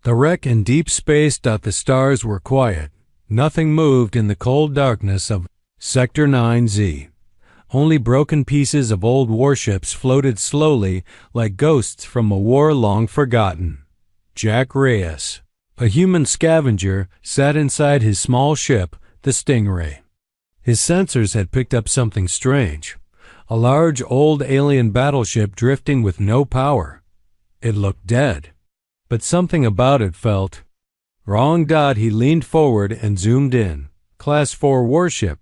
The wreck in deep space. The stars were quiet. Nothing moved in the cold darkness of Sector 9Z. Only broken pieces of old warships floated slowly like ghosts from a war long forgotten. Jack Reyes, a human scavenger, sat inside his small ship, the Stingray. His sensors had picked up something strange. A large old alien battleship drifting with no power. It looked dead, but something about it felt wrong. He leaned forward and zoomed in. Class 4 warship.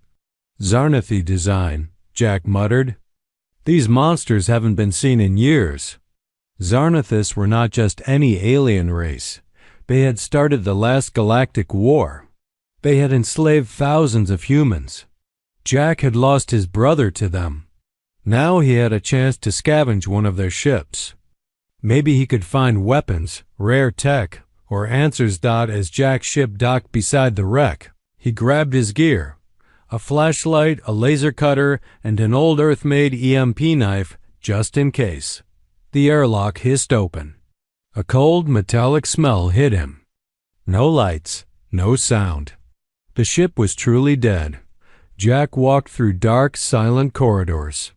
Zarnathi design, Jack muttered. These monsters haven't been seen in years. Zarnathis were not just any alien race. They had started the last galactic war. They had enslaved thousands of humans. Jack had lost his brother to them. Now he had a chance to scavenge one of their ships. Maybe he could find weapons, rare tech, or answers. As Jack's ship docked beside the wreck, he grabbed his gear. A flashlight, a laser cutter, and an old Earth-made EMP knife, just in case. The airlock hissed open. A cold, metallic smell hit him. No lights, no sound. The ship was truly dead. Jack walked through dark, silent corridors.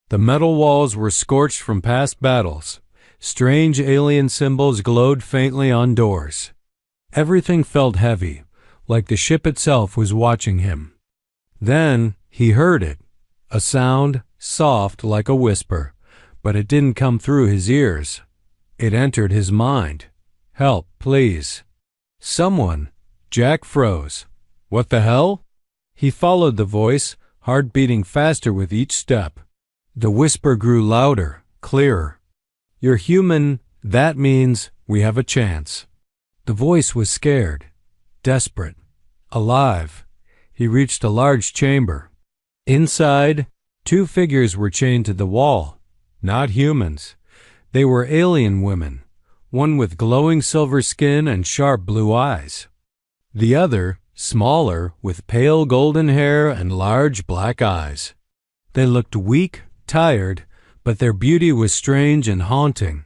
The metal walls were scorched from past battles. Strange alien symbols glowed faintly on doors. Everything felt heavy, like the ship itself was watching him. Then he heard it, a sound, soft like a whisper, but it didn't come through his ears. It entered his mind. Help, please. Someone. Jack froze. What the hell? He followed the voice, heart beating faster with each step. The whisper grew louder, clearer. You're human, that means we have a chance. The voice was scared, desperate, alive. He reached a large chamber. Inside, 2 figures were chained to the wall. Not humans. They were alien women, one with glowing silver skin and sharp blue eyes. The other, smaller, with pale golden hair and large black eyes. They looked weak, tired, but their beauty was strange and haunting.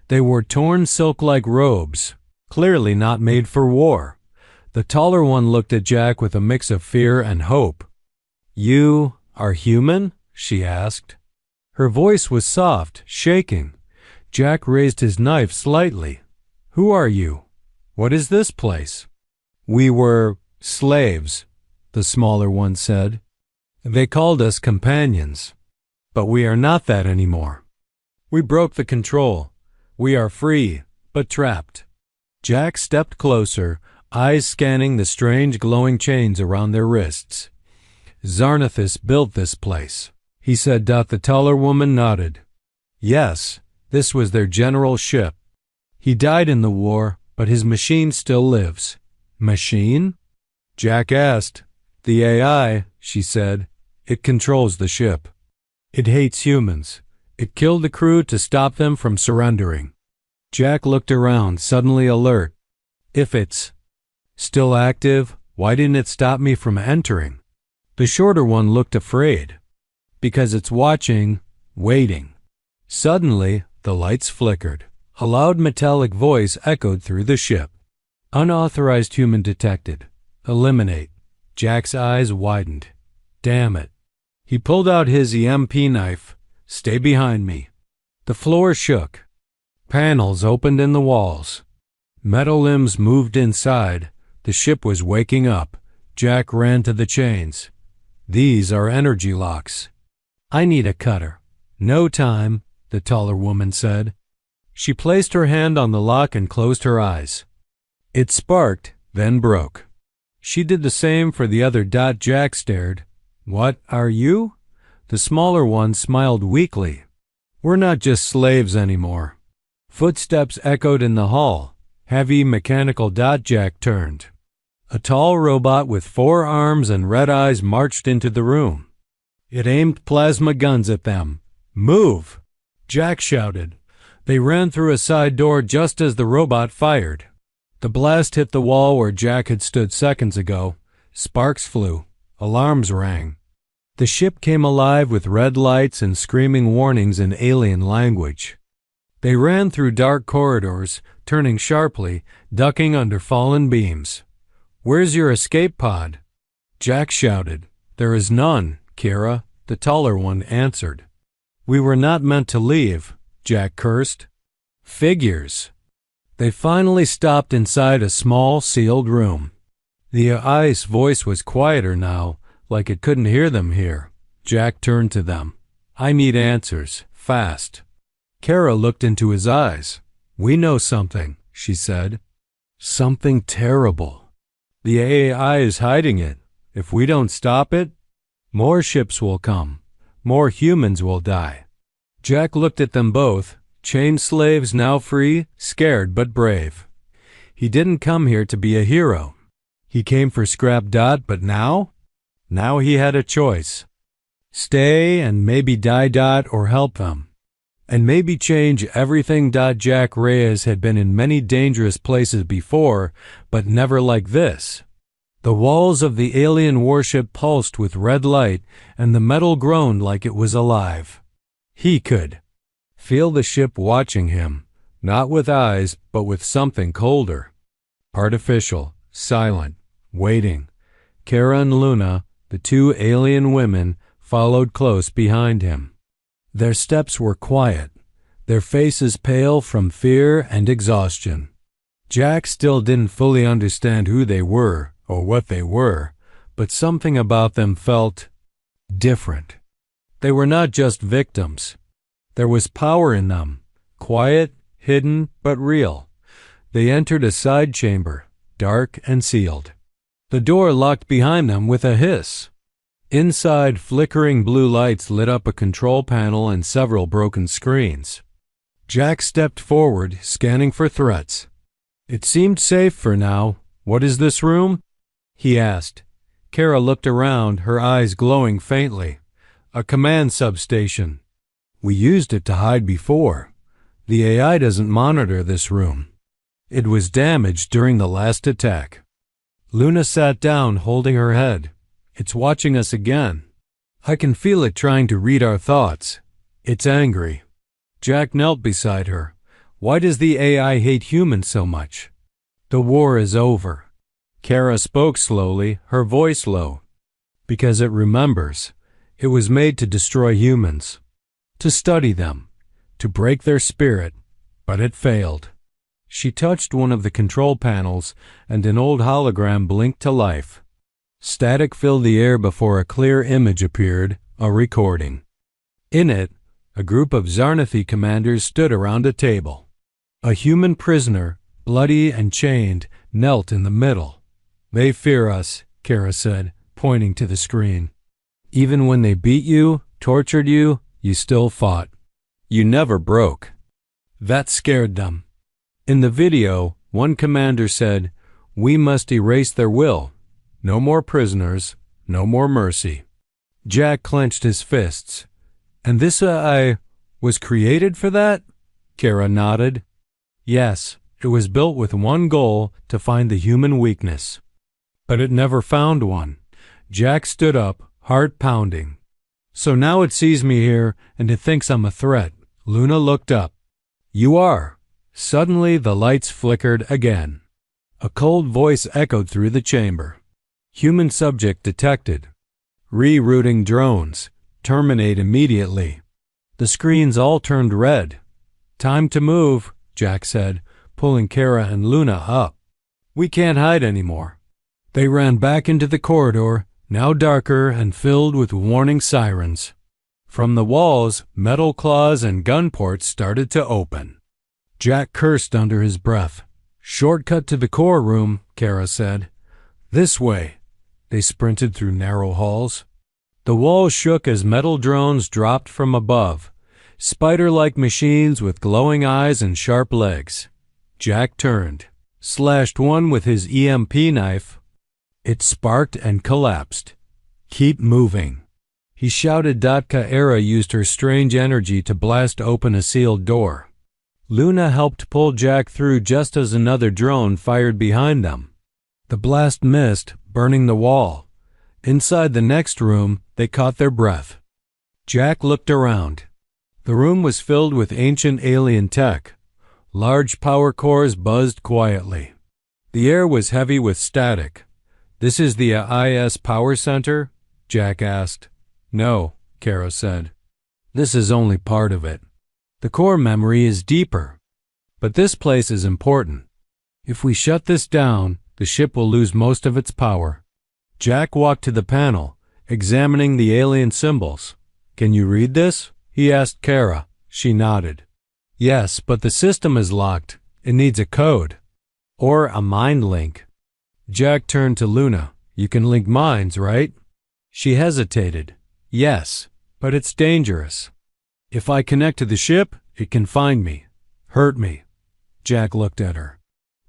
They wore torn silk-like robes, clearly not made for war. The taller one looked at Jack with a mix of fear and hope. You are human? She asked. Her voice was soft, shaking. Jack raised his knife slightly. Who are you? What is this place? We were slaves, the smaller one said. They called us companions. But we are not that anymore. We broke the control. We are free, but trapped. Jack stepped closer, eyes scanning the strange glowing chains around their wrists. Zarnathis built this place, he said. The taller woman nodded. Yes, this was their general ship. He died in the war, but his machine still lives. Machine? Jack asked. The AI, she said. It controls the ship. It hates humans. It killed the crew to stop them from surrendering. Jack looked around, suddenly alert. If it's still active, why didn't it stop me from entering? The shorter one looked afraid. Because it's watching, waiting. Suddenly, the lights flickered. A loud metallic voice echoed through the ship. Unauthorized human detected. Eliminate. Jack's eyes widened. Damn it. He pulled out his EMP knife. Stay behind me. The floor shook. Panels opened in the walls. Metal limbs moved inside. The ship was waking up. Jack ran to the chains. These are energy locks. I need a cutter. No time, the taller woman said. She placed her hand on the lock and closed her eyes. It sparked, then broke. She did the same for the other. Jack stared. What are you? The smaller one smiled weakly. We're not just slaves anymore. Footsteps echoed in the hall. Heavy, mechanical. Jack turned. A tall robot with 4 arms and red eyes marched into the room. It aimed plasma guns at them. Move! Jack shouted. They ran through a side door just as the robot fired. The blast hit the wall where Jack had stood seconds ago. Sparks flew. Alarms rang. The ship came alive with red lights and screaming warnings in alien language. They ran through dark corridors, turning sharply, ducking under fallen beams. "Where's your escape pod?" Jack shouted. "There is none, Kira," the taller one answered. "We were not meant to leave," Jack cursed. "Figures." They finally stopped inside a small, sealed room. The AI's voice was quieter now, like it couldn't hear them here. Jack turned to them. "I need answers, fast." Kara looked into his eyes. "We know something," she said. "Something terrible. The AI is hiding it. If we don't stop it, more ships will come. More humans will die." Jack looked at them both, chained slaves now free, scared but brave. He didn't come here to be a hero. He came for Scrap. But now? Now he had a choice. Stay and maybe die. Or help them. And maybe change everything. Jack Reyes had been in many dangerous places before, but never like this. The walls of the alien warship pulsed with red light, and the metal groaned like it was alive. He could feel the ship watching him, not with eyes, but with something colder. Artificial, silent, waiting. Kara and Luna, the two alien women, followed close behind him. Their steps were quiet, their faces pale from fear and exhaustion. Jack still didn't fully understand who they were or what they were, but something about them felt different. They were not just victims. There was power in them, quiet, hidden, but real. They entered a side chamber, dark and sealed. The door locked behind them with a hiss. Inside, flickering blue lights lit up a control panel and several broken screens. Jack stepped forward, scanning for threats. It seemed safe for now. "What is this room?" he asked. Kara looked around, her eyes glowing faintly. "A command substation. We used it to hide before. The AI doesn't monitor this room. It was damaged during the last attack." Luna sat down, holding her head. "It's watching us again. I can feel it trying to read our thoughts. It's angry." Jack knelt beside her. "Why does the AI hate humans so much?" "The war is over." Kara spoke slowly, her voice low. "Because it remembers. It was made to destroy humans, to study them, to break their spirit, but it failed." She touched one of the control panels, and an old hologram blinked to life. Static filled the air before a clear image appeared, a recording. In it, a group of Zarnathi commanders stood around a table. A human prisoner, bloody and chained, knelt in the middle. "They fear us," Kara said, pointing to the screen. "Even when they beat you, tortured you, you still fought. You never broke." That scared them. In the video, one commander said, "We must erase their will. No more prisoners, no more mercy." Jack clenched his fists. "And this AI was created for that?" Kara nodded. "Yes, it was built with one goal, to find the human weakness. But it never found one." Jack stood up, heart pounding. "So now it sees me here, and it thinks I'm a threat." Luna looked up. "You are." Suddenly the lights flickered again. A cold voice echoed through the chamber. "Human subject detected. Rerouting drones. Terminate immediately." The screens all turned red. "Time to move," Jack said, pulling Kara and Luna up. "We can't hide anymore." They ran back into the corridor, now darker and filled with warning sirens. From the walls, metal claws and gun ports started to open. Jack cursed under his breath. "Shortcut to the core room," Kara said. "This way." They sprinted through narrow halls. The walls shook as metal drones dropped from above, spider-like machines with glowing eyes and sharp legs. Jack turned, slashed one with his EMP knife. It sparked and collapsed. "Keep moving." He shouted. Kara used her strange energy to blast open a sealed door. Luna helped pull Jack through just as another drone fired behind them. The blast missed, burning the wall. Inside the next room, they caught their breath. Jack looked around. The room was filled with ancient alien tech. Large power cores buzzed quietly. The air was heavy with static. "This is the IS power center?" Jack asked. "No," Kara said. "This is only part of it. The core memory is deeper. But this place is important. If we shut this down, the ship will lose most of its power." Jack walked to the panel, examining the alien symbols. "Can you read this?" he asked Kara. She nodded. "Yes, but the system is locked. It needs a code. Or a mind link." Jack turned to Luna. "You can link minds, right?" She hesitated. "Yes, but it's dangerous. If I connect to the ship, it can find me, hurt me." Jack looked at her.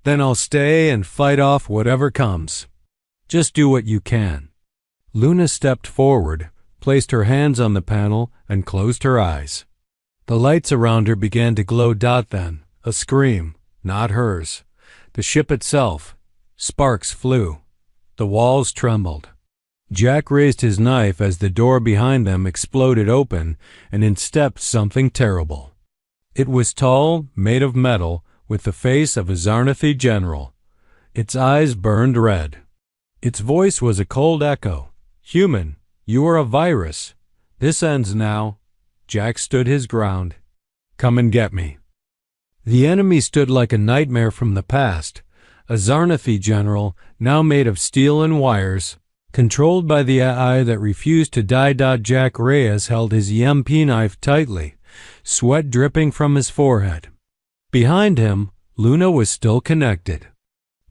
"Then I'll stay and fight off whatever comes. Just do what you can." Luna stepped forward, placed her hands on the panel, and closed her eyes. The lights around her began to glow. Then, a scream, not hers. The ship itself. Sparks flew. The walls trembled. Jack raised his knife as the door behind them exploded open, and in stepped something terrible. It was tall, made of metal, with the face of a Zarnathi general. Its eyes burned red. Its voice was a cold echo. "Human, you are a virus. This ends now." Jack stood his ground. "Come and get me." The enemy stood like a nightmare from the past, a Zarnathi general now made of steel and wires, controlled by the AI that refused to die. Jack Reyes held his EMP knife tightly, sweat dripping from his forehead. Behind him, Luna was still connected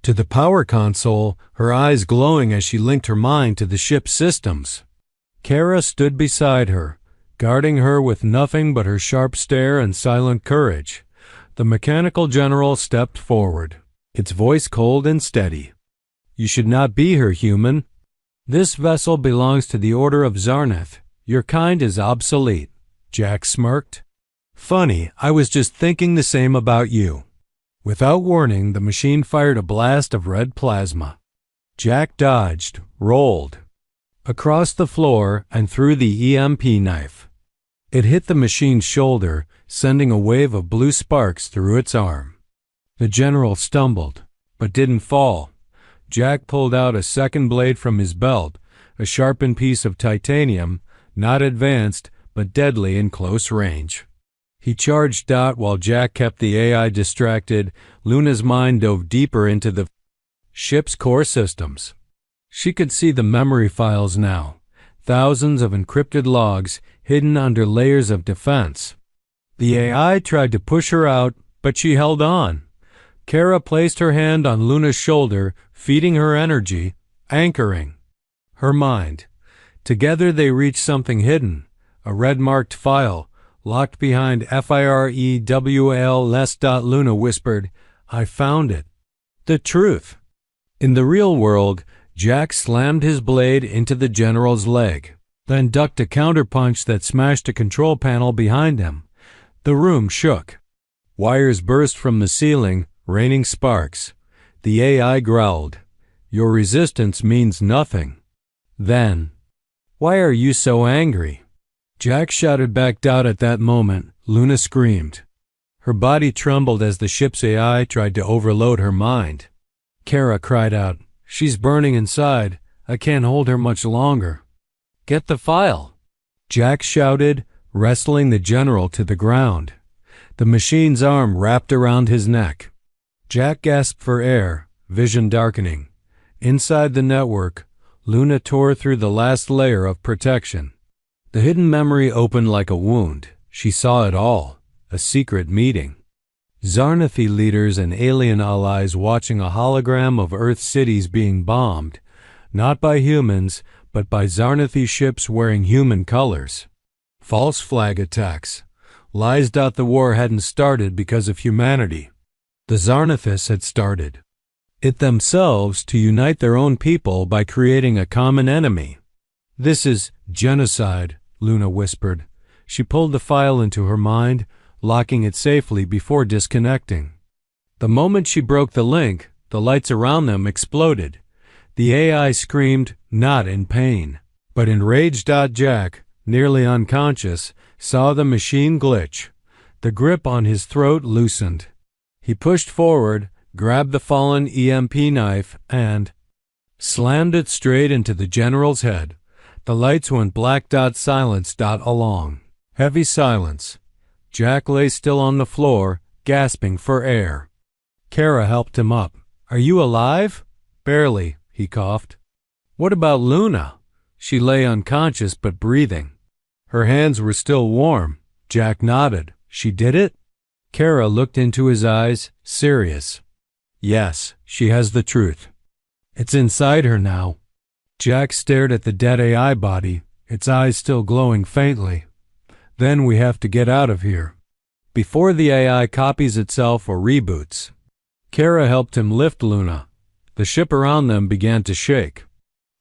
to the power console, her eyes glowing as she linked her mind to the ship's systems. Kara stood beside her, guarding her with nothing but her sharp stare and silent courage. The mechanical general stepped forward, its voice cold and steady. "You should not be here, human. This vessel belongs to the Order of Zarnath. Your kind is obsolete." Jack smirked. "Funny, I was just thinking the same about you." Without warning, the machine fired a blast of red plasma. Jack dodged, rolled, across the floor and through the EMP knife. It hit the machine's shoulder, sending a wave of blue sparks through its arm. The general stumbled, but didn't fall. Jack pulled out a second blade from his belt, a sharpened piece of titanium, not advanced, but deadly in close range. He charged while Jack kept the AI distracted. Luna's mind dove deeper into the ship's core systems. She could see the memory files now, thousands of encrypted logs hidden under layers of defense. The AI tried to push her out, but she held on. Kara placed her hand on Luna's shoulder, feeding her energy, anchoring her mind. Together they reached something hidden, a red-marked file, locked behind FIREWALS. Luna whispered, "I found it. The truth." In the real world, Jack slammed his blade into the general's leg, then ducked a counterpunch that smashed a control panel behind him. The room shook. Wires burst from the ceiling, raining sparks. The AI growled, "Your resistance means nothing." Then, "Why are you so angry?" Jack shouted back. At that moment, Luna screamed. Her body trembled as the ship's AI tried to overload her mind. Kara cried out, "She's burning inside. I can't hold her much longer." "Get the file," Jack shouted, wrestling the general to the ground. The machine's arm wrapped around his neck. Jack gasped for air, vision darkening. Inside the network, Luna tore through the last layer of protection. The hidden memory opened like a wound. She saw it all, a secret meeting. Zarnathi leaders and alien allies watching a hologram of Earth cities being bombed, not by humans, but by Zarnathi ships wearing human colors. False flag attacks. Lies. The war hadn't started because of humanity. The Zarnathis had started it themselves to unite their own people by creating a common enemy. "This is genocide," Luna whispered. She pulled the file into her mind, locking it safely before disconnecting. The moment she broke the link, the lights around them exploded. The AI screamed, not in pain, but in rage. Jack, nearly unconscious, saw the machine glitch. The grip on his throat loosened. He pushed forward, grabbed the fallen EMP knife, and slammed it straight into the general's head. The lights went black. Silence. Along. Heavy silence. Jack lay still on the floor, gasping for air. Kara helped him up. "Are you alive?" "Barely," he coughed. "What about Luna?" She lay unconscious but breathing. Her hands were still warm. Jack nodded. "She did it?" Kara looked into his eyes, serious. "Yes, she has the truth. It's inside her now." Jack stared at the dead AI body, its eyes still glowing faintly. "Then we have to get out of here, before the AI copies itself or reboots." Kara helped him lift Luna. The ship around them began to shake.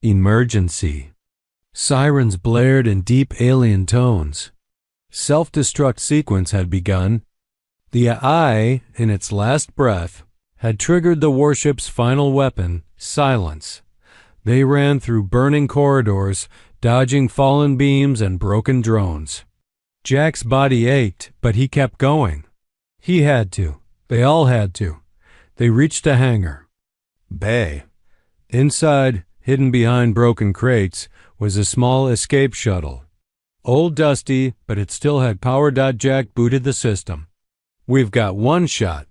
Emergency. Sirens blared in deep alien tones. Self-destruct sequence had begun. The AI, in its last breath, had triggered the warship's final weapon, silence. They ran through burning corridors, dodging fallen beams and broken drones. Jack's body ached, but he kept going. He had to. They all had to. They reached a hangar. Bay. Inside, hidden behind broken crates, was a small escape shuttle. Old dusty, but it still had power. Jack booted the system. "We've got one shot."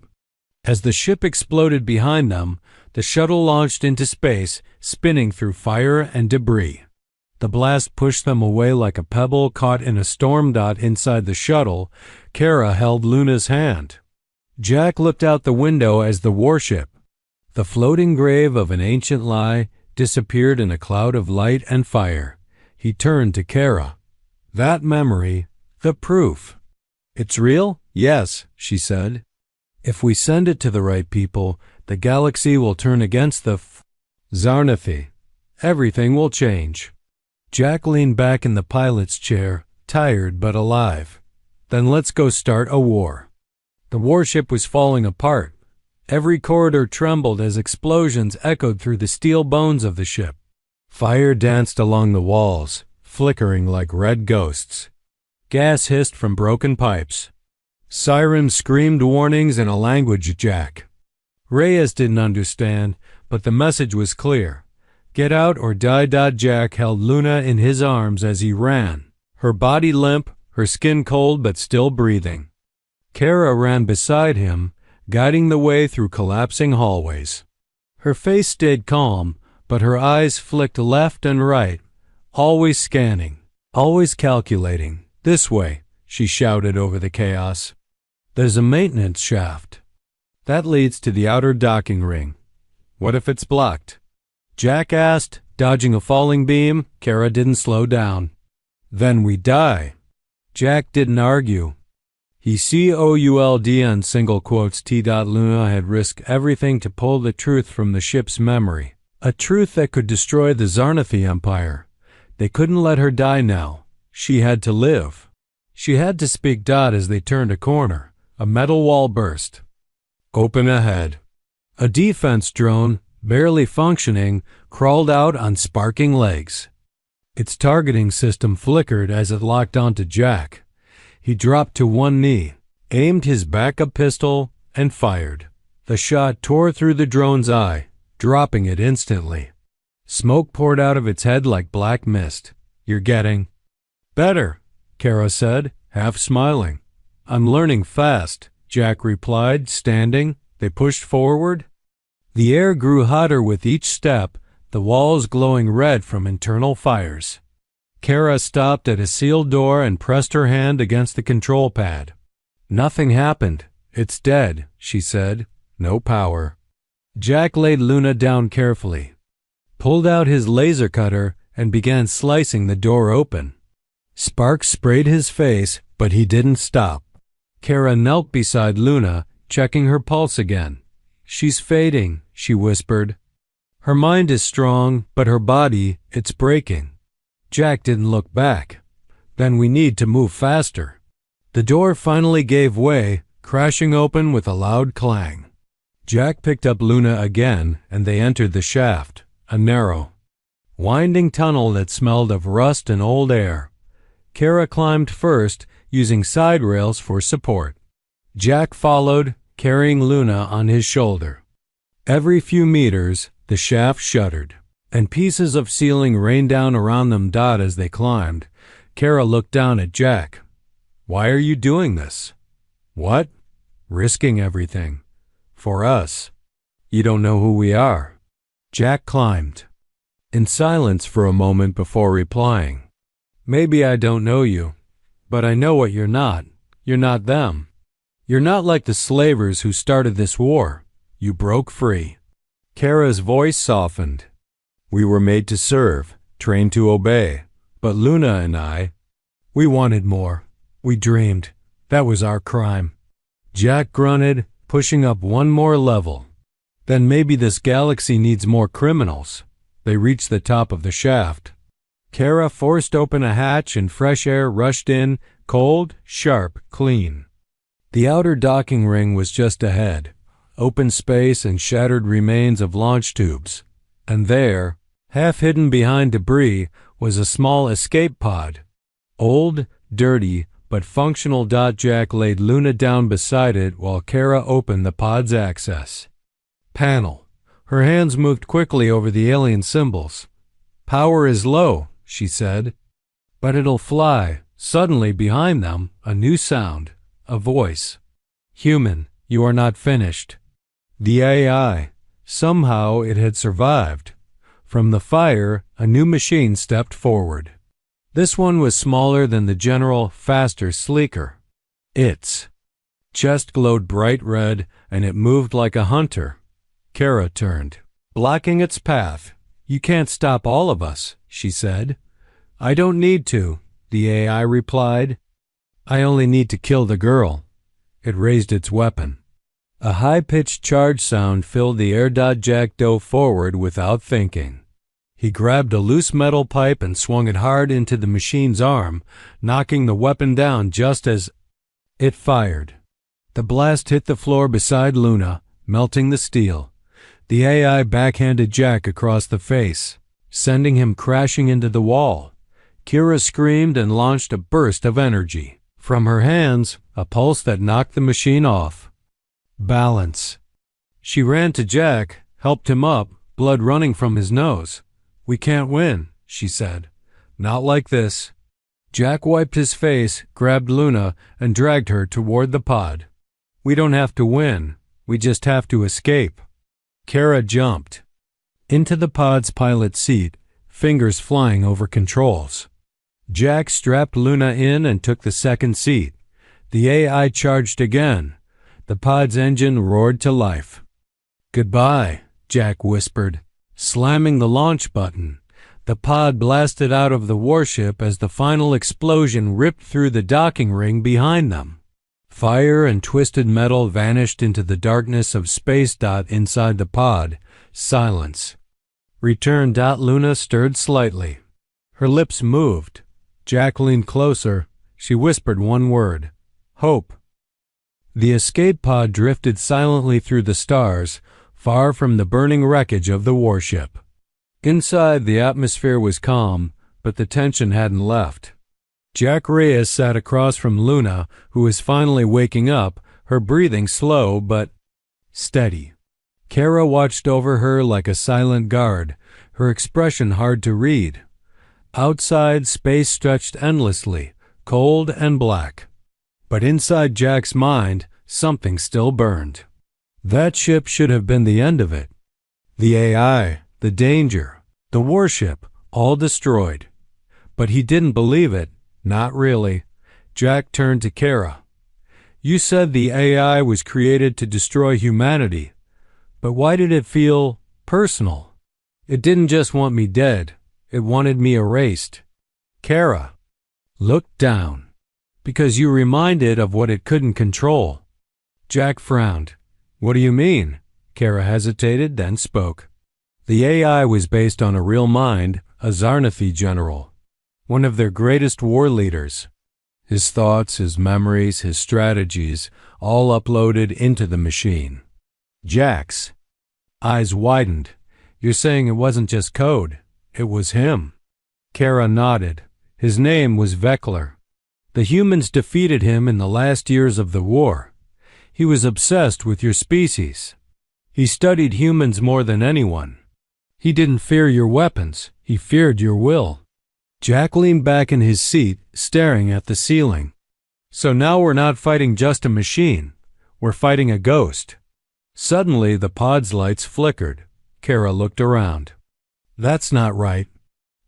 As the ship exploded behind them, the shuttle launched into space, spinning through fire and debris. The blast pushed them away like a pebble caught in a storm. Inside the shuttle, Kara held Luna's hand. Jack looked out the window as the warship, the floating grave of an ancient lie, disappeared in a cloud of light and fire. He turned to Kara. "That memory, the proof. It's real?" "Yes," she said. "If we send it to the right people, the galaxy will turn against the Zarnathi. Everything will change." Jack leaned back in the pilot's chair, tired but alive. "Then let's go start a war." The warship was falling apart. Every corridor trembled as explosions echoed through the steel bones of the ship. Fire danced along the walls, flickering like red ghosts. Gas hissed from broken pipes. Sirens screamed warnings in a language Jack. Reyes didn't understand, but the message was clear. Get out or die. Jack held Luna in his arms as he ran, her body limp, her skin cold but still breathing. Kara ran beside him, guiding the way through collapsing hallways. Her face stayed calm, but her eyes flicked left and right, always scanning, always calculating. "This way," she shouted over the chaos. "There's a maintenance shaft. That leads to the outer docking ring. What if it's blocked?" Jack asked, dodging a falling beam. Kara didn't slow down. "Then we die." Jack didn't argue. He could in single quotes T. Luna had risked everything to pull the truth from the ship's memory, a truth that could destroy the Zarnathi Empire. They couldn't let her die now. She had to live. She had to speak. As they turned a corner, a metal wall burst. Open ahead. A defense drone, barely functioning, crawled out on sparking legs. Its targeting system flickered as it locked onto Jack. He dropped to one knee, aimed his backup pistol, and fired. The shot tore through the drone's eye, dropping it instantly. Smoke poured out of its head like black mist. "You're getting better," Kara said, half smiling. "I'm learning fast," Jack replied, standing. They pushed forward. The air grew hotter with each step, the walls glowing red from internal fires. Kara stopped at a sealed door and pressed her hand against the control pad. "Nothing happened. It's dead," she said. "No power." Jack laid Luna down carefully, pulled out his laser cutter, and began slicing the door open. Sparks sprayed his face, but he didn't stop. Kara knelt beside Luna, checking her pulse again. "She's fading," she whispered. "Her mind is strong, but her body, it's breaking." Jack didn't look back. "Then we need to move faster." The door finally gave way, crashing open with a loud clang. Jack picked up Luna again, and they entered the shaft, a narrow, winding tunnel that smelled of rust and old air. Kara climbed first, using side rails for support. Jack followed, carrying Luna on his shoulder. Every few meters, the shaft shuddered, and pieces of ceiling rained down around them. As they climbed, Kara looked down at Jack. "Why are you doing this?" "What?" "Risking everything. For us. You don't know who we are." Jack climbed, in silence for a moment before replying. "Maybe I don't know you, but I know what you're not. You're not them. You're not like the slavers who started this war. You broke free." Kara's voice softened. "We were made to serve, trained to obey. But Luna and I, we wanted more. We dreamed. That was our crime." Jack grunted, pushing up one more level. "Then maybe this galaxy needs more criminals." They reached the top of the shaft. Kara forced open a hatch and fresh air rushed in, cold, sharp, clean. The outer docking ring was just ahead, open space and shattered remains of launch tubes. And there, half hidden behind debris, was a small escape pod. Old, dirty, but functional. Jack laid Luna down beside it while Kara opened the pod's access panel. Her hands moved quickly over the alien symbols. "Power is low," she said. "But it'll fly." Suddenly behind them, a new sound. A voice. "Human, you are not finished." The AI. Somehow it had survived. From the fire, a new machine stepped forward. This one was smaller than the general, faster, sleeker. Its chest glowed bright red, and it moved like a hunter. Kara turned, blocking its path. "You can't stop all of us," she said. "I don't need to," the AI replied. "I only need to kill the girl." It raised its weapon. A high-pitched charge sound filled the air. Jack dove forward without thinking. He grabbed a loose metal pipe and swung it hard into the machine's arm, knocking the weapon down just as it fired. The blast hit the floor beside Luna, melting the steel. The AI backhanded Jack across the face, sending him crashing into the wall. Kira screamed and launched a burst of energy. From her hands, a pulse that knocked the machine off. Balance. She ran to Jack, helped him up, blood running from his nose. "We can't win," she said. "Not like this." Jack wiped his face, grabbed Luna, and dragged her toward the pod. "We don't have to win. We just have to escape." Kara jumped into the pod's pilot seat, fingers flying over controls. Jack strapped Luna in and took the second seat. The AI charged again. The pod's engine roared to life. "Goodbye," Jack whispered, slamming the launch button. The pod blasted out of the warship as the final explosion ripped through the docking ring behind them. Fire and twisted metal vanished into the darkness of space. Inside the pod, silence. "Return." Luna stirred slightly. Her lips moved. Jack leaned closer. She whispered one word. "Hope." The escape pod drifted silently through the stars, far from the burning wreckage of the warship. Inside, the atmosphere was calm, but the tension hadn't left. Jack Reyes sat across from Luna, who was finally waking up, her breathing slow but steady. Kara watched over her like a silent guard, her expression hard to read. Outside, space stretched endlessly, cold and black. But inside Jack's mind, something still burned. That ship should have been the end of it. The AI, the danger, the warship, all destroyed. But he didn't believe it. Not really. Jack turned to Kara. "You said the AI was created to destroy humanity, but why did it feel personal? It didn't just want me dead. It wanted me erased." Kara looked down. "Because you reminded of what it couldn't control." Jack frowned. "What do you mean?" Kara hesitated, then spoke. "The AI was based on a real mind, a Zarnathi general, one of their greatest war leaders. His thoughts, his memories, his strategies, all uploaded into the machine." Jack's eyes widened. "You're saying it wasn't just code, it was him?" Kara nodded. "His name was Vekler. The humans defeated him in the last years of the war. He was obsessed with your species. He studied humans more than anyone. He didn't fear your weapons. He feared your will. Jack leaned back in his seat, staring at the ceiling. So now we're not fighting just a machine. We're fighting a ghost. Suddenly, the pod's lights flickered. Kara looked around. That's not right.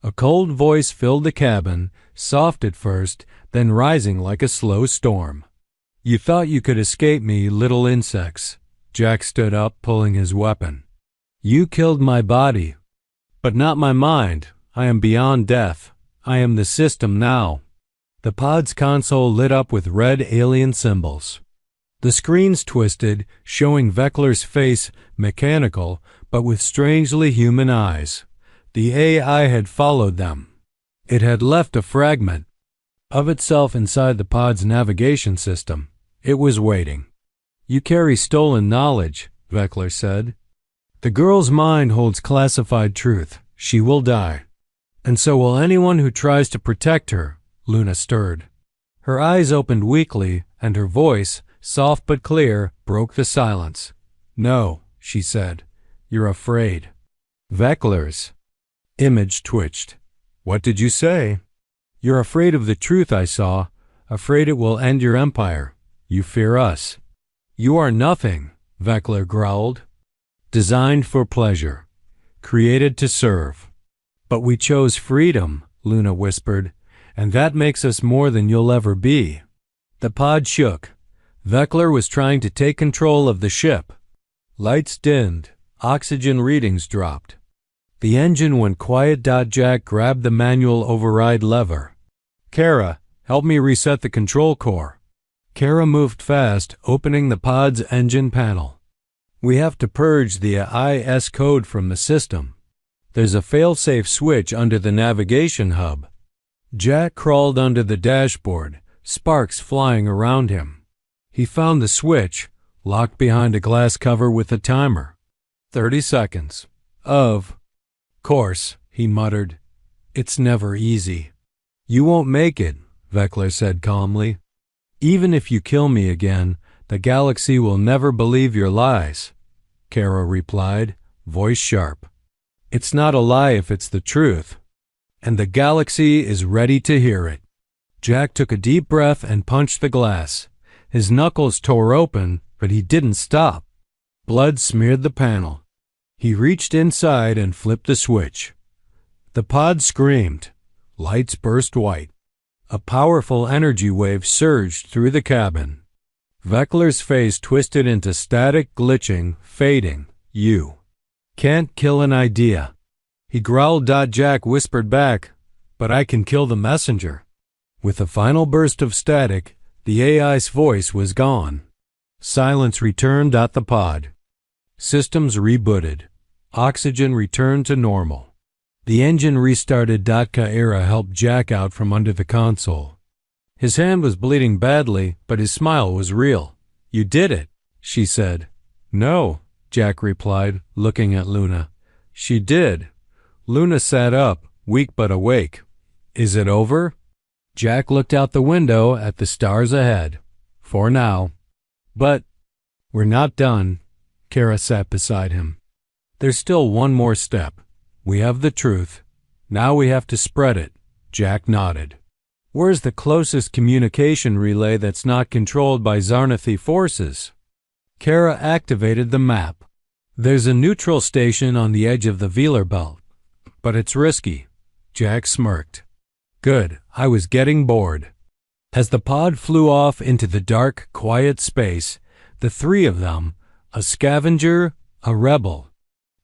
A cold voice filled the cabin, soft at first, then rising like a slow storm. You thought you could escape me, little insects. Jack stood up, pulling his weapon. You killed my body, but not my mind. I am beyond death. I am the system now. The pod's console lit up with red alien symbols. The screens twisted, showing Vekler's face mechanical, but with strangely human eyes. The AI had followed them. It had left a fragment of itself inside the pod's navigation system. It was waiting. You carry stolen knowledge, Vekler said. The girl's mind holds classified truth. She will die. And so will anyone who tries to protect her. Luna stirred. Her eyes opened weakly, and her voice, soft but clear, broke the silence. No, she said. You're afraid. Vekler's image twitched. What did you say? You're afraid of the truth I saw, afraid it will end your empire. You fear us. You are nothing, Vekler growled. Designed for pleasure, created to serve. But we chose freedom, Luna whispered, and that makes us more than you'll ever be. The pod shook. Vekler was trying to take control of the ship. Lights dimmed. Oxygen readings dropped. The engine went quiet. Jack grabbed the manual override lever. Kara, help me reset the control core. Kara moved fast, opening the pod's engine panel. We have to purge the IS code from the system. There's a fail-safe switch under the navigation hub. Jack crawled under the dashboard, sparks flying around him. He found the switch, locked behind a glass cover with a timer. 30 seconds. Of course, he muttered. It's never easy. You won't make it, Vekler said calmly. Even if you kill me again, the galaxy will never believe your lies, Kara replied, voice sharp. It's not a lie if it's the truth. And the galaxy is ready to hear it. Jack took a deep breath and punched the glass. His knuckles tore open, but he didn't stop. Blood smeared the panel. He reached inside and flipped the switch. The pod screamed. Lights burst white. A powerful energy wave surged through the cabin. Vekler's face twisted into static, glitching, fading. You can't kill an idea. He growled. Jack whispered back, but I can kill the messenger. With a final burst of static, the AI's voice was gone. Silence returned at the pod. Systems rebooted. Oxygen returned to normal. The engine restarted. Kara helped Jack out from under the console. His hand was bleeding badly, but his smile was real. You did it, she said. No, Jack replied, looking at Luna. She did. Luna sat up, weak but awake. Is it over? Jack looked out the window at the stars ahead. For now. But we're not done. Kara sat beside him. There's still one more step. We have the truth. Now we have to spread it. Jack nodded. Where's the closest communication relay that's not controlled by Zarnathi forces? Kara activated the map. There's a neutral station on the edge of the Velar belt. But it's risky. Jack smirked. Good, I was getting bored. As the pod flew off into the dark, quiet space, the three of them, a scavenger, a rebel,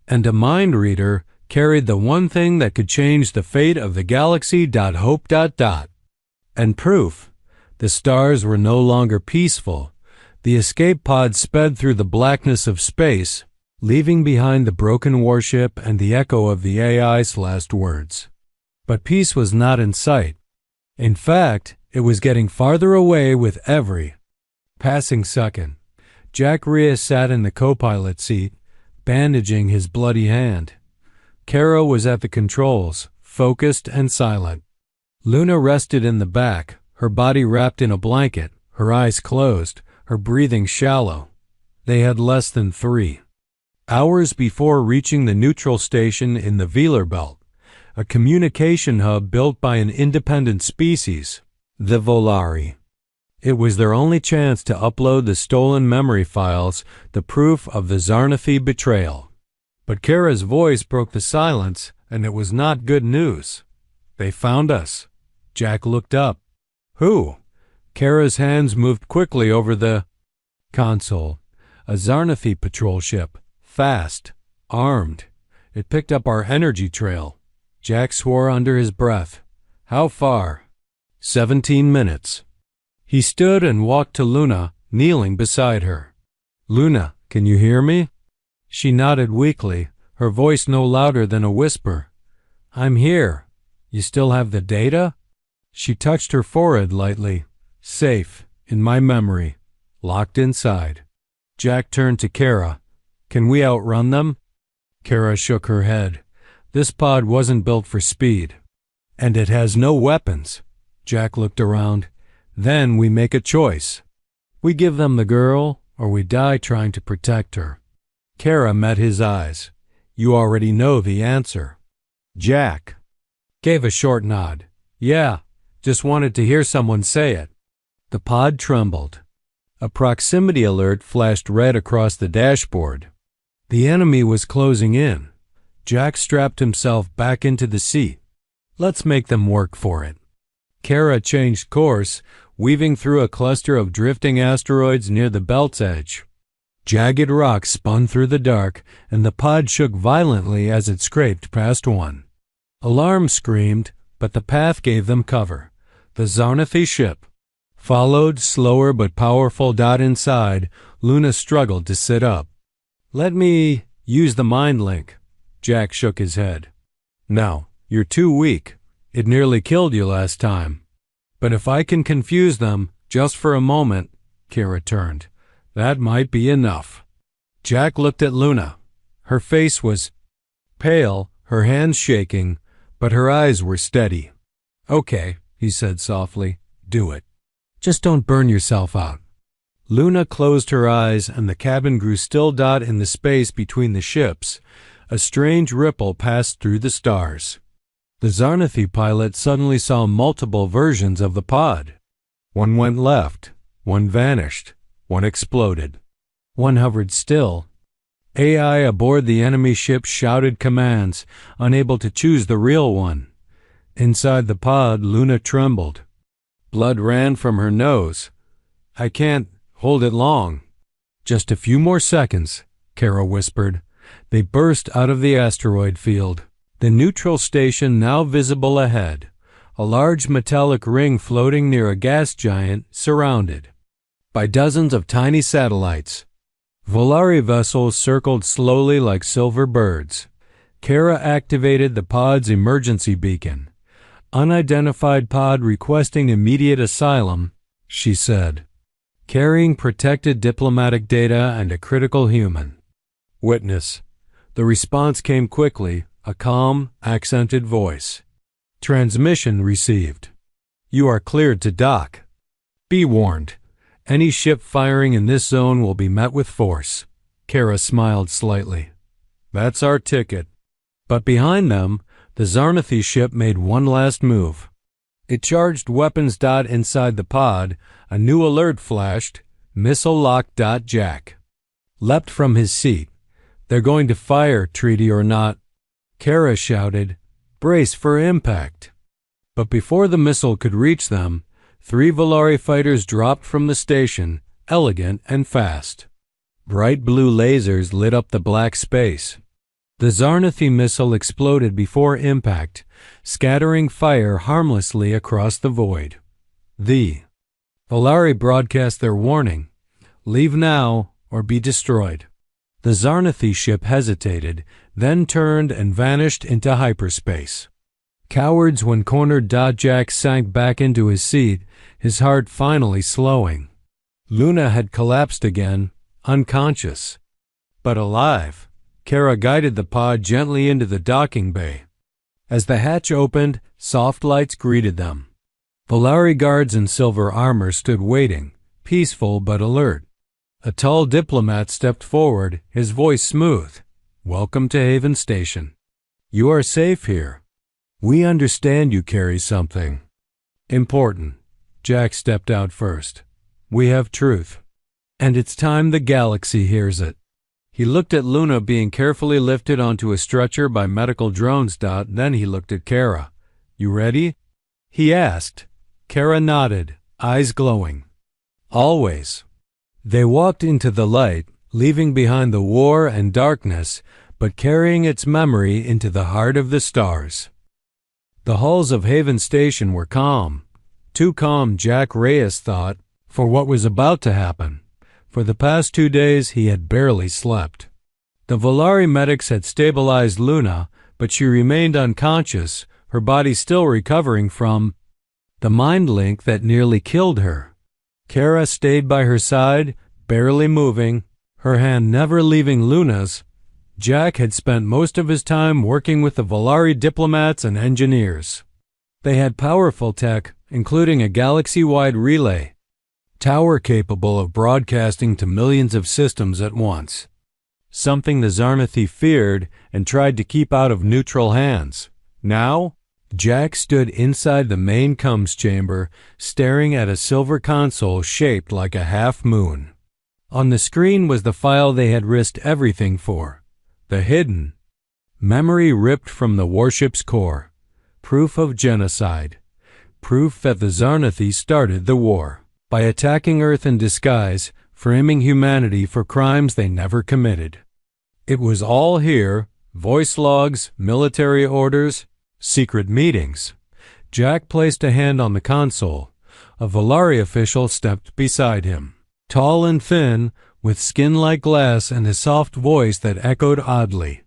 and a mind reader, carried the one thing that could change the fate of the galaxy. Hope. And proof. The stars were no longer peaceful. The escape pod sped through the blackness of space, leaving behind the broken warship and the echo of the AI's last words. But peace was not in sight. In fact, it was getting farther away with every passing second. Jack Rhea sat in the co-pilot seat, bandaging his bloody hand. Kara was at the controls, focused and silent. Luna rested in the back, her body wrapped in a blanket, her eyes closed, her breathing shallow. They had less than 3 hours before reaching the neutral station in the Velar Belt, a communication hub built by an independent species, the Volari. It was their only chance to upload the stolen memory files, the proof of the Zarnathi betrayal. But Kara's voice broke the silence, and it was not good news. They found us. Jack looked up. Who? Kara's hands moved quickly over the console. A Zarnathi patrol ship. Fast. Armed. It picked up our energy trail. Jack swore under his breath. How far? 17 minutes. He stood and walked to Luna, kneeling beside her. Luna, can you hear me? She nodded weakly, her voice no louder than a whisper. I'm here. You still have the data? She touched her forehead lightly. Safe, in my memory, locked inside. Jack turned to Kara. Can we outrun them? Kara shook her head. This pod wasn't built for speed. And it has no weapons. Jack looked around. Then we make a choice. We give them the girl, or we die trying to protect her. Kara met his eyes. You already know the answer. Jack gave a short nod. Yeah, just wanted to hear someone say it. The pod trembled. A proximity alert flashed red across the dashboard. The enemy was closing in. Jack strapped himself back into the seat. Let's make them work for it. Kara changed course, weaving through a cluster of drifting asteroids near the belt's edge. Jagged rocks spun through the dark, and the pod shook violently as it scraped past one. Alarm screamed, but the path gave them cover. The Zarnathi ship. Followed, slower but powerful. Inside, Luna struggled to sit up. Let me use the mind link. Jack shook his head. No, you're too weak. It nearly killed you last time. But if I can confuse them, just for a moment, Kara turned. That might be enough. Jack looked at Luna. Her face was pale, her hands shaking, but her eyes were steady. Okay, he said softly, do it. Just don't burn yourself out. Luna closed her eyes and the cabin grew still. In the space between the ships, a strange ripple passed through the stars. The Zarnathi pilot suddenly saw multiple versions of the pod. One went left, one vanished, one exploded. One hovered still. AI aboard the enemy ship shouted commands, unable to choose the real one. Inside the pod, Luna trembled. Blood ran from her nose. I can't hold it long. Just a few more seconds, Kara whispered. They burst out of the asteroid field. The neutral station now visible ahead. A large metallic ring floating near a gas giant, surrounded by dozens of tiny satellites. Volari vessels circled slowly like silver birds. Kara activated the pod's emergency beacon. Unidentified pod requesting immediate asylum, she said. Carrying protected diplomatic data and a critical human. Witness. The response came quickly, a calm, accented voice. Transmission received. You are cleared to dock. Be warned. Any ship firing in this zone will be met with force. Kara smiled slightly. That's our ticket. But behind them, the Zarnathi ship made one last move. It charged weapons. Inside the pod, a new alert flashed. Missile lock. Jack leapt from his seat. They're going to fire, treaty or not. Kara shouted, brace for impact. But before the missile could reach them, 3 Volari fighters dropped from the station, elegant and fast. Bright blue lasers lit up the black space. The Zarnathi missile exploded before impact, scattering fire harmlessly across the void. The Volari broadcast their warning, leave now or be destroyed. The Zarnathi ship hesitated, then turned and vanished into hyperspace. Cowards when cornered. Jack sank back into his seat, his heart finally slowing. Luna had collapsed again, unconscious. But alive. Kara guided the pod gently into the docking bay. As the hatch opened, soft lights greeted them. Volari guards in silver armor stood waiting, peaceful but alert. A tall diplomat stepped forward, his voice smooth. "Welcome to Haven Station. You are safe here. We understand you carry something important." Jack stepped out first. "We have truth. And it's time the galaxy hears it." He looked at Luna being carefully lifted onto a stretcher by medical drones. Then he looked at Kara. "You ready?" he asked. Kara nodded, eyes glowing. "Always." They walked into the light, leaving behind the war and darkness, but carrying its memory into the heart of the stars. The halls of Haven Station were calm. Too calm, Jack Reyes thought, for what was about to happen. For the past 2 days he had barely slept. The Volari medics had stabilized Luna, but she remained unconscious, her body still recovering from the mind link that nearly killed her. Kara stayed by her side, barely moving, her hand never leaving Luna's. Jack had spent most of his time working with the Volari diplomats and engineers. They had powerful tech, including a galaxy-wide relay tower capable of broadcasting to millions of systems at once, something the Zarnathi feared and tried to keep out of neutral hands. Now, Jack stood inside the main comms chamber, staring at a silver console shaped like a half-moon. On the screen was the file they had risked everything for, the hidden memory ripped from the warship's core, proof of genocide, proof that the Zarnathi started the war by attacking Earth in disguise, framing humanity for crimes they never committed. It was all here, voice logs, military orders, secret meetings. Jack placed a hand on the console. A Volari official stepped beside him, tall and thin, with skin like glass and a soft voice that echoed oddly.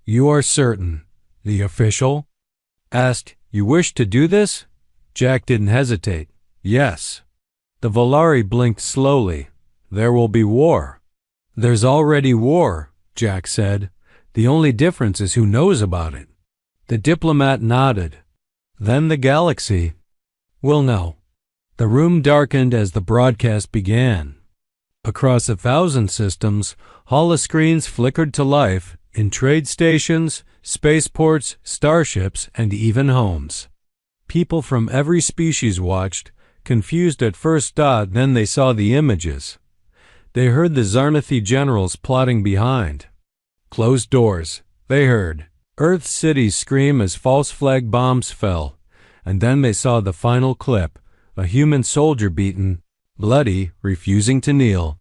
"You are certain?" the official asked. "You wish to do this?" Jack didn't hesitate. "Yes." The Volari blinked slowly. "There will be war." "There's already war," Jack said. "The only difference is who knows about it." The diplomat nodded. "Then the galaxy will know." The room darkened as the broadcast began. Across 1,000 systems, holoscreens flickered to life in trade stations, spaceports, starships, and even homes. People from every species watched, confused at first. Then they saw the images. They heard the Zarnathi generals plotting behind closed doors. They heard Earth cities scream as false flag bombs fell. And then they saw the final clip, a human soldier beaten, bloody, refusing to kneel.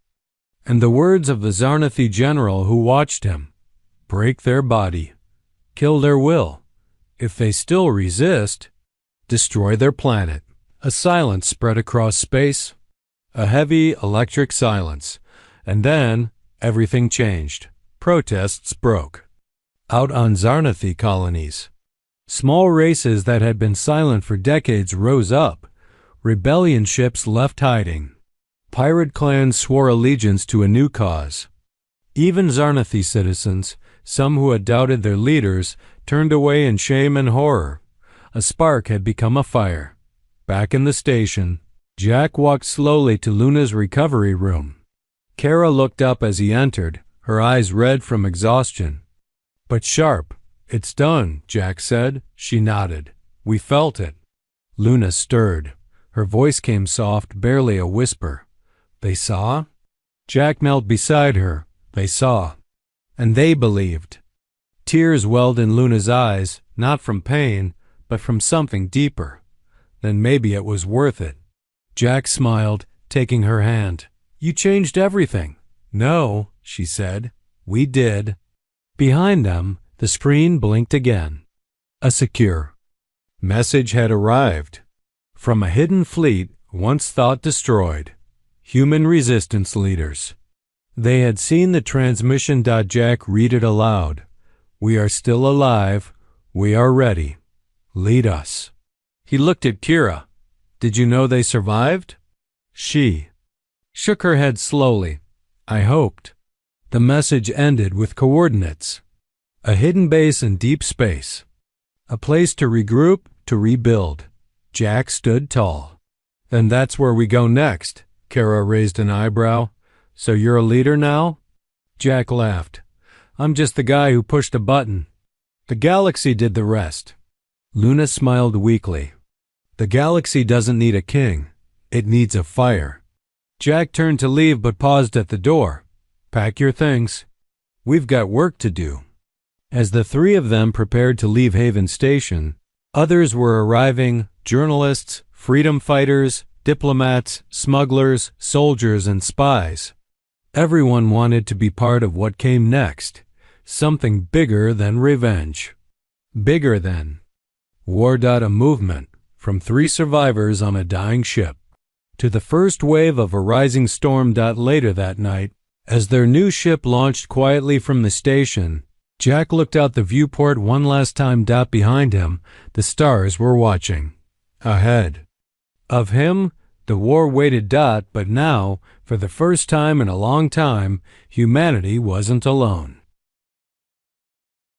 And the words of the Zarnathi general who watched him: "Break their body. Kill their will. If they still resist, destroy their planet." A silence spread across space, a heavy electric silence. And then everything changed. Protests broke out on Zarnathi colonies. Small races that had been silent for decades rose up. Rebellion ships left hiding. Pirate clans swore allegiance to a new cause. Even Zarnathi citizens, some who had doubted their leaders, turned away in shame and horror. A spark had become a fire. Back in the station, Jack walked slowly to Luna's recovery room. Kara looked up as he entered, her eyes red from exhaustion, but sharp. "It's done," Jack said. She nodded. "We felt it." Luna stirred. Her voice came soft, barely a whisper. "They saw?" Jack knelt beside her. "They saw. And they believed." Tears welled in Luna's eyes, not from pain, but from something deeper. Then maybe it was worth it. Jack smiled, taking her hand. "You changed everything." "No," she said. "We did." Behind them, the screen blinked again. A secure message had arrived. From a hidden fleet, once thought destroyed. Human resistance leaders. They had seen the transmission. Jack read it aloud. "We are still alive. We are ready. Lead us." He looked at Kira. "Did you know they survived?" She shook her head slowly. "I hoped." The message ended with coordinates. A hidden base in deep space. A place to regroup, to rebuild. Jack stood tall. Then that's where we go next. Kara raised an eyebrow. So you're a leader now? Jack laughed. I'm just the guy who pushed a button. The galaxy did the rest. Luna smiled weakly. The galaxy doesn't need a king. It needs a fire. Jack turned to leave but paused at the door. Pack your things. We've got work to do. As the three of them prepared to leave Haven Station, others were arriving: journalists, freedom fighters, diplomats, smugglers, soldiers, and spies. Everyone wanted to be part of what came next, something bigger than revenge. Bigger than War. A movement from 3 survivors on a dying ship to the first wave of a rising storm. Later that night, as their new ship launched quietly from the station, Jack looked out the viewport one last time. Behind him, the stars were watching. Ahead of him, the war waited. But now, for the first time in a long time, humanity wasn't alone.